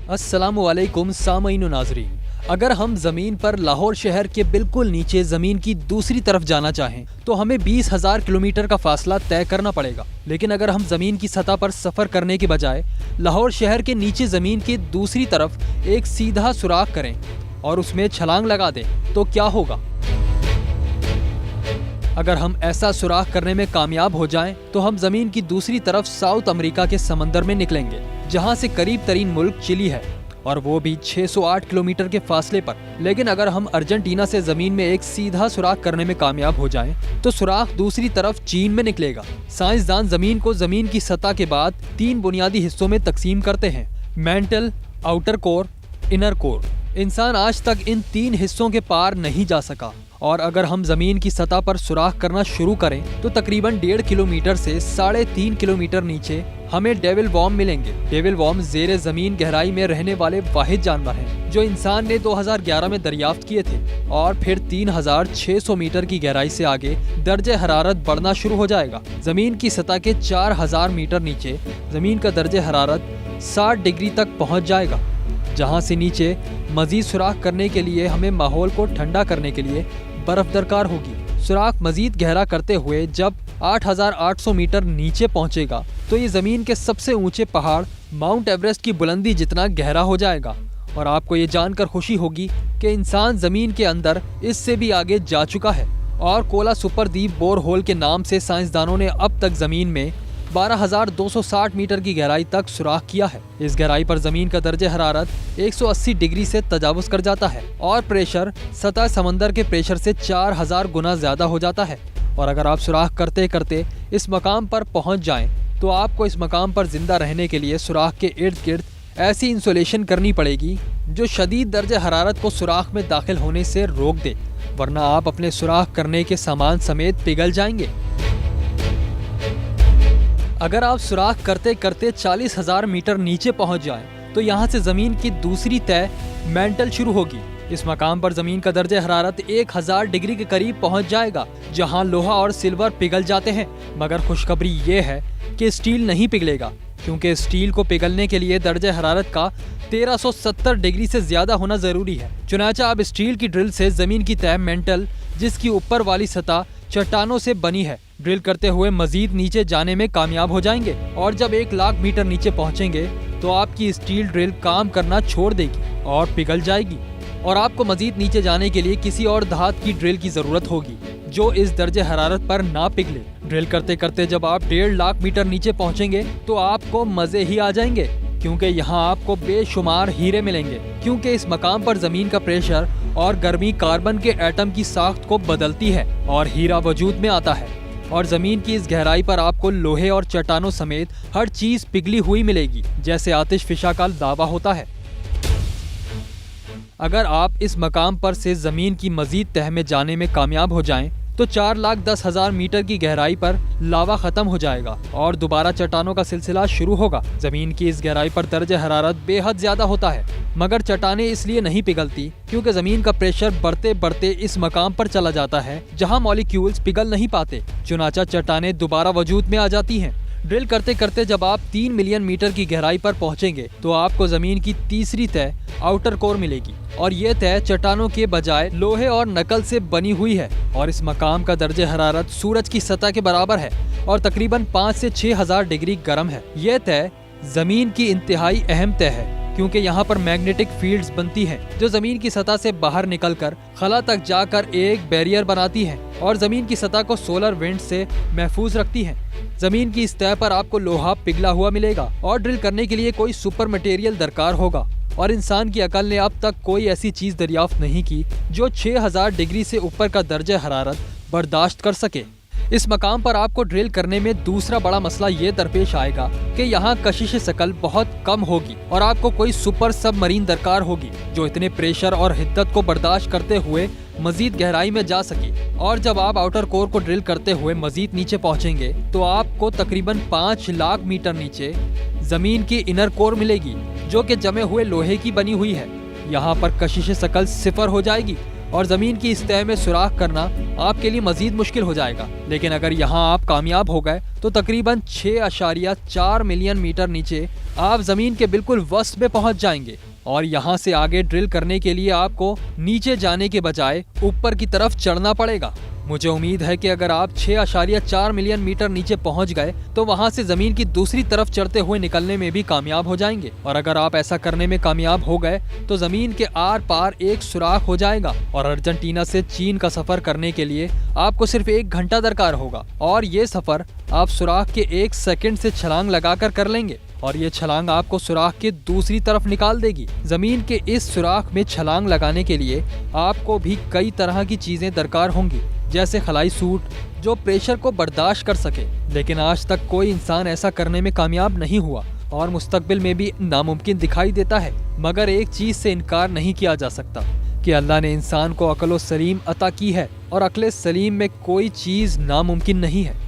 अस्सलामुअलैकुम सामईन व नाज़रीन। अगर हम ज़मीन पर लाहौर शहर के बिल्कुल नीचे ज़मीन की दूसरी तरफ जाना चाहें तो हमें 20,000 किलोमीटर का फासला तय करना पड़ेगा। लेकिन अगर हम ज़मीन की सतह पर सफ़र करने के बजाय लाहौर शहर के नीचे ज़मीन की दूसरी तरफ एक सीधा सुराख करें और उसमें छलांग लगा दें तो क्या होगा? अगर हम ऐसा सुराख करने में कामयाब हो जाएं तो हम ज़मीन की दूसरी तरफ साउथ अमेरिका के समंदर में निकलेंगे, जहां से करीब तरीन मुल्क चिली है, और वो भी 608 किलोमीटर के फासले पर। लेकिन अगर हम अर्जेंटीना से ज़मीन में एक सीधा सुराख करने में कामयाब हो जाएं तो सुराख दूसरी तरफ चीन में निकलेगा। साइंसदान ज़मीन को ज़मीन की सतह के बाद 3 बुनियादी हिस्सों में तकसीम करते हैं: mental, outer core, inner core. इंसान आज तक इन 3 हिस्सों के पार नहीं जा सका, और अगर हम ज़मीन की सतह पर सुराख करना शुरू करें तो तकरीबन 1.5 किलोमीटर से 3.5 किलोमीटर नीचे हमें डेविल वॉर्म मिलेंगे। डेविल वॉर्म ज़ेरे ज़मीन गहराई में रहने वाले वाहिद जानवर हैं जो इंसान ने 2011 में दरियाफ्त किए थे, और फिर 3,600 मीटर की गहराई से आगे दर्जे हरारत बढ़ना शुरू हो जाएगा। ज़मीन की सतह के 4,000 मीटर नीचे ज़मीन का दर्जे हरारत 60 डिग्री तक पहुँच जाएगा, जहाँ से नीचे मज़ीद सुराख करने के लिए हमें माहौल को ठंडा करने के लिए बर्फ दरकार होगी। सुराख मजीद गहरा करते हुए जब 8,800 मीटर नीचे पहुंचेगा तो ये ज़मीन के सबसे ऊंचे पहाड़ माउंट एवरेस्ट की बुलंदी जितना गहरा हो जाएगा। और आपको ये जानकर खुशी होगी कि इंसान ज़मीन के अंदर इससे भी आगे जा चुका है, और कोला सुपरदीप बोर होल के नाम से साइंसदानों ने अब तक ज़मीन में 12,260 मीटर की गहराई तक सुराख किया है। इस गहराई पर ज़मीन का दर्जे हरारत 180 डिग्री से तजावुज़ कर जाता है, और प्रेशर सतह समंदर के प्रेशर से 4,000 गुना ज़्यादा हो जाता है। और अगर आप सुराख करते करते इस मकाम पर पहुंच जाएं तो आपको इस मकाम पर जिंदा रहने के लिए सुराख के इर्द गिर्द ऐसी इंसुलेशन करनी पड़ेगी जो शदीद दर्जे हरारत को सुराख में दाखिल होने से रोक दे, वरना आप अपने सुराख करने के सामान समेत पिघल जाएंगे। अगर आप सुराख करते करते 40,000 मीटर नीचे पहुंच जाएं तो यहाँ से ज़मीन की दूसरी तय मेंटल शुरू होगी। इस मकाम पर ज़मीन का दर्जे हरारत 1,000 डिग्री के करीब पहुंच जाएगा, जहां लोहा और सिल्वर पिघल जाते हैं। मगर खुशखबरी ये है कि स्टील नहीं पिघलेगा, क्योंकि स्टील को पिघलने के लिए दर्जे हरारत का 1370 डिग्री से ज़्यादा होना ज़रूरी है। चुनांचे आप स्टील की ड्रिल से ज़मीन की तय मेंटल, जिसकी ऊपर वाली सतह चट्टानों से बनी है, ड्रिल करते हुए मजीद नीचे जाने में कामयाब हो जाएंगे। और जब 1,00,000 मीटर नीचे पहुंचेंगे तो आपकी स्टील ड्रिल काम करना छोड़ देगी और पिघल जाएगी, और आपको मजीद नीचे जाने के लिए किसी और धात की ड्रिल की जरूरत होगी जो इस दर्जे हरारत पर ना पिघले। ड्रिल करते करते जब आप 1,50,000 मीटर नीचे पहुंचेंगे तो आपको मजे ही आ जाएंगे, क्योंकि यहाँ आपको बेशुमार हीरे मिलेंगे। क्योंकि इस मकाम पर जमीन का प्रेशर और गर्मी कार्बन के एटम की साख्त को बदलती है और हीरा वजूद में आता है। और ज़मीन की इस गहराई पर आपको लोहे और चट्टानों समेत हर चीज़ पिघली हुई मिलेगी, जैसे आतिश फिशा का दावा होता है। अगर आप इस मकाम पर से ज़मीन की मजीद तह में जाने में कामयाब हो जाएं तो 4,10,000 मीटर की गहराई पर लावा ख़त्म हो जाएगा और दोबारा चट्टानों का सिलसिला शुरू होगा। ज़मीन की इस गहराई पर दर्जे हरारत बेहद ज़्यादा होता है, मगर चट्टानें इसलिए नहीं पिघलती क्योंकि ज़मीन का प्रेशर बढ़ते बढ़ते इस मकाम पर चला जाता है जहां मॉलिक्यूल्स पिघल नहीं पाते। चुनाचा चट्टानें दोबारा वजूद में आ जाती हैं। ड्रिल करते करते जब आप 3 मिलियन मीटर की गहराई पर पहुंचेंगे तो आपको ज़मीन की तीसरी तह आउटर कोर मिलेगी, और ये तह चट्टानों के बजाय लोहे और नकल से बनी हुई है। और इस मकाम का दर्जे हरारत सूरज की सतह के बराबर है और तकरीबन 5 से 6,000 डिग्री गर्म है। यह तह ज़मीन की इंतहाई अहम तह है, क्योंकि यहाँ पर मैग्नेटिक फील्ड्स बनती हैं जो ज़मीन की सतह से बाहर निकलकर खला तक जाकर एक बैरियर बनाती हैं और ज़मीन की सतह को सोलर विंड से महफूज रखती हैं। ज़मीन की इस तह पर आपको लोहा पिघला हुआ मिलेगा और ड्रिल करने के लिए कोई सुपर मटेरियल दरकार होगा, और इंसान की अकल ने अब तक कोई ऐसी चीज़ दरियाफ्त नहीं की जो 6,000 डिग्री से ऊपर का दर्जे हरारत बर्दाश्त कर सके। इस मकाम पर आपको ड्रिल करने में दूसरा बड़ा मसला ये दरपेश आएगा कि यहाँ कशिश शकल बहुत कम होगी और आपको कोई सुपर सबमरीन दरकार होगी जो इतने प्रेशर और हिद्दत को बर्दाश्त करते हुए मजीद गहराई में जा सके। और जब आप आउटर कोर को ड्रिल करते हुए मजीद नीचे पहुँचेंगे तो आपको तकरीबन 5,00,000 मीटर नीचे ज़मीन की इनर कोर मिलेगी जो कि जमे हुए लोहे की बनी हुई है। यहाँ पर कशिश शकल सिफर हो जाएगी और ज़मीन की इस तह में सुराख करना आपके लिए मजीद मुश्किल हो जाएगा। लेकिन अगर यहाँ आप कामयाब हो गए तो तकरीबन 6.4 मिलियन मीटर नीचे आप जमीन के बिल्कुल वस्त में पहुंच जाएंगे और यहाँ से आगे ड्रिल करने के लिए आपको नीचे जाने के बजाय ऊपर की तरफ चढ़ना पड़ेगा। मुझे उम्मीद है कि अगर आप 6.4 मिलियन मीटर नीचे पहुंच गए तो वहां से जमीन की दूसरी तरफ चढ़ते हुए निकलने में भी कामयाब हो जाएंगे। और अगर आप ऐसा करने में कामयाब हो गए तो जमीन के आर पार एक सुराख हो जाएगा और अर्जेंटीना से चीन का सफर करने के लिए आपको सिर्फ 1 घंटा दरकार होगा। और ये सफर आप सुराख के 1 सेकंड से छलांग लगाकर कर लेंगे और ये छलांग आपको सुराख के दूसरी तरफ निकाल देगी। जमीन के इस सुराख में छलांग लगाने के लिए आपको भी कई तरह की चीजें दरकार होंगी, जैसे खलाई सूट जो प्रेशर को बर्दाश्त कर सके। लेकिन आज तक कोई इंसान ऐसा करने में कामयाब नहीं हुआ और मुस्तकबिल में भी नामुमकिन दिखाई देता है। मगर एक चीज से इनकार नहीं किया जा सकता कि अल्लाह ने इंसान को अक्ल सलीम अता की है और अक्ल सलीम में कोई चीज नामुमकिन नहीं है।